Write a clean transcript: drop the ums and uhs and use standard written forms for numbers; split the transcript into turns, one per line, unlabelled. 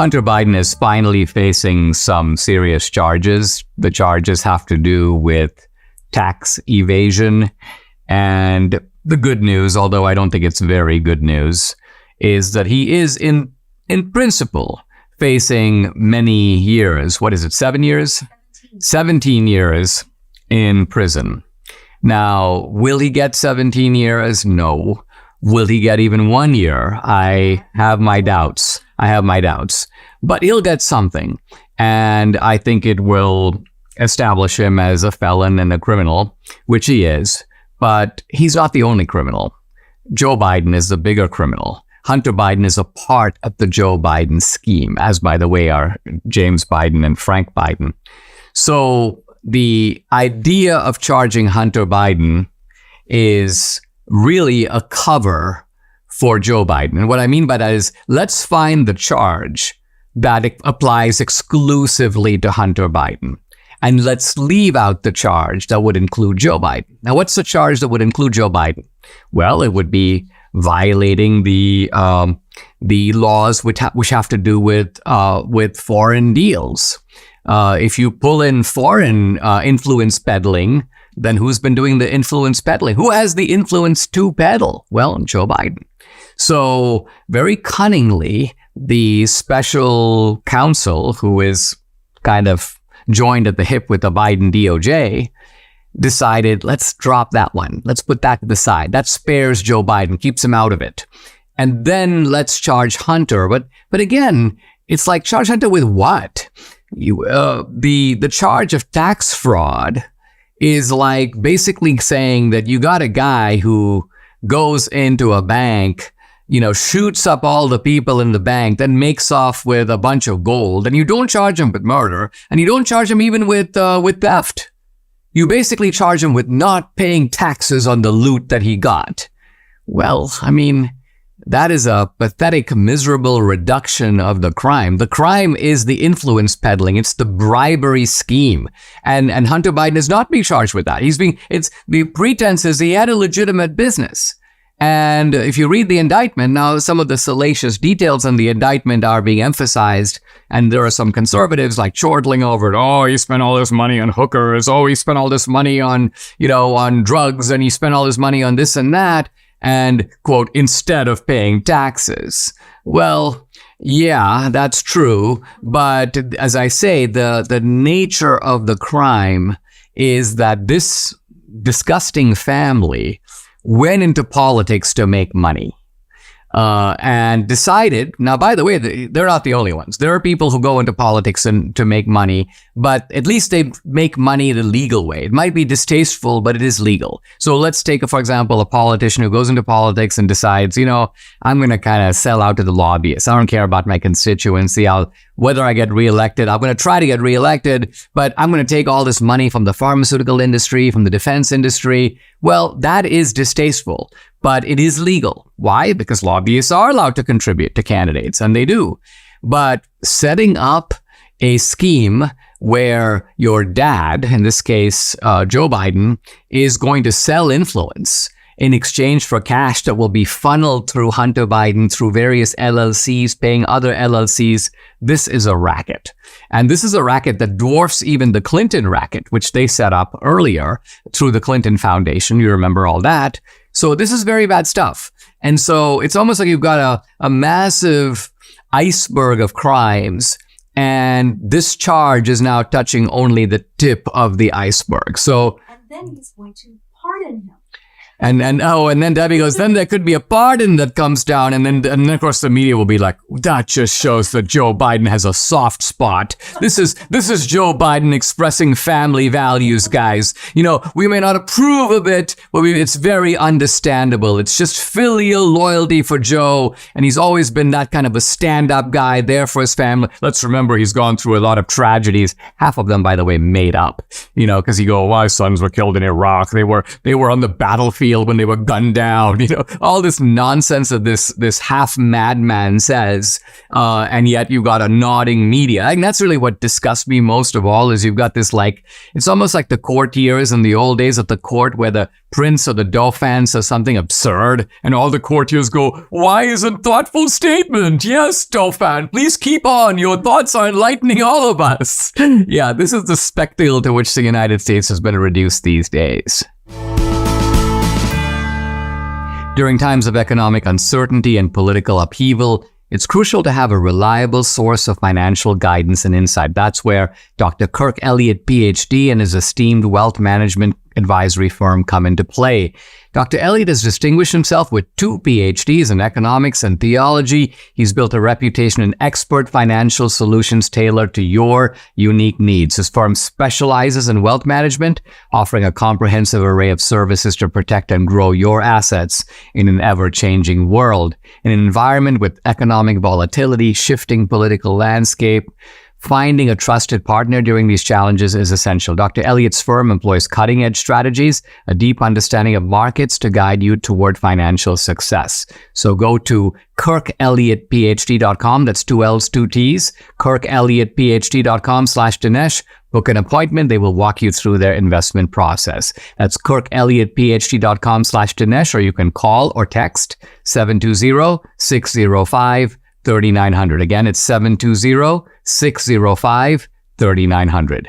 Hunter Biden is finally facing some serious charges. The charges have to do with tax evasion. And the good news, although I don't think it's very good news, is that he is in principle facing many years. What is it, 7 years? 17 years in prison. Now, will he get 17 years? No. Will he get even 1 year? I have my doubts. But he'll get something. And I think it will establish him as a felon and a criminal, which he is. But he's not the only criminal. Joe Biden is the bigger criminal. Hunter Biden is a part of the Joe Biden scheme, as, by the way, are James Biden and Frank Biden. So the idea of charging Hunter Biden is really a cover for Joe Biden. And what I mean by that is, let's find the charge that applies exclusively to Hunter Biden. And let's leave out the charge that would include Joe Biden. Now, what's the charge that would include Joe Biden? Well, it would be violating the laws which have to do with foreign deals. If you pull in foreign influence peddling, then who's been doing the influence peddling? Who has the influence to peddle? Well, Joe Biden. So very cunningly, the special counsel, who is kind of joined at the hip with the Biden DOJ, decided, let's drop that one. Let's put that to the side. That spares Joe Biden, keeps him out of it. And then let's charge Hunter. But again, it's like, charge Hunter with what? The charge of tax fraud is like basically saying that you got a guy who goes into a bank, shoots up all the people in the bank, then makes off with a bunch of gold, and you don't charge him with murder, and you don't charge him even with theft. You basically charge him with not paying taxes on the loot that he got. Well, I mean, that is a pathetic, miserable reduction of the crime. The crime is the influence peddling. It's the bribery scheme. And Hunter Biden is not being charged with that. The pretense is he had a legitimate business. And if you read the indictment, now some of the salacious details in the indictment are being emphasized. And there are some conservatives like chortling over it. Oh, he spent all this money on hookers. Oh, he spent all this money on drugs. And he spent all this money on this and that. And, quote, instead of paying taxes. Well, yeah, that's true. But as I say, the nature of the crime is that this disgusting family went into politics to make money. And decided, now, by the way, they're not the only ones. There are people who go into politics to make money, but at least they make money the legal way. It might be distasteful, but it is legal. So let's take, for example, a politician who goes into politics and decides, I'm going to kind of sell out to the lobbyists. I don't care about my constituency. Whether I get reelected, I'm going to try to get reelected, but I'm going to take all this money from the pharmaceutical industry, from the defense industry. Well, that is distasteful. But it is legal. Why? Because lobbyists are allowed to contribute to candidates, and they do. But setting up a scheme where your dad, in this case, Joe Biden, is going to sell influence in exchange for cash that will be funneled through Hunter Biden, through various LLCs, paying other LLCs, this is a racket. And this is a racket that dwarfs even the Clinton racket, which they set up earlier through the Clinton Foundation. You remember all that. So this is very bad stuff. And so it's almost like you've got a massive iceberg of crimes, and this charge is now touching only the tip of the iceberg. So,
and then he's going to pardon him.
And then Debbie goes, then there could be a pardon that comes down. And then of course the media will be like, that just shows that Joe Biden has a soft spot. This is Joe Biden expressing family values, guys. We may not approve of it, but it's very understandable. It's just filial loyalty for Joe. And he's always been that kind of a stand-up guy there for his family. Let's remember he's gone through a lot of tragedies. Half of them, by the way, made up, because my sons were killed in Iraq. They were on the battlefield field when they were gunned down. All this nonsense that this half madman says, and yet you got a nodding media. And that's really what disgusts me most of all, is you've got this it's almost like the courtiers in the old days at the court, where the prince or the dauphin says something absurd, and all the courtiers go, "Wise and thoughtful statement. Yes, dauphin, please keep on. Your thoughts are enlightening all of us." Yeah, this is the spectacle to which the United States has been reduced these days. During times of economic uncertainty and political upheaval, it's crucial to have a reliable source of financial guidance and insight. That's where Dr. Kirk Elliott, PhD, and his esteemed wealth management advisory firm come into play. Dr. Elliott has distinguished himself with 2 PhDs in economics and theology. He's built a reputation in expert financial solutions tailored to your unique needs. His firm specializes in wealth management, offering a comprehensive array of services to protect and grow your assets in an ever-changing world. In an environment with economic volatility, shifting political landscape, finding a trusted partner during these challenges is essential. Dr. Elliott's firm employs cutting-edge strategies, a deep understanding of markets to guide you toward financial success. So go to KirkElliottPhD.com. That's 2 L's, 2 T's. KirkElliottPhD.com/Dinesh. Book an appointment. They will walk you through their investment process. That's KirkElliottPhD.com/Dinesh, or you can call or text 720-605-3900. Again, it's 720-605-3900.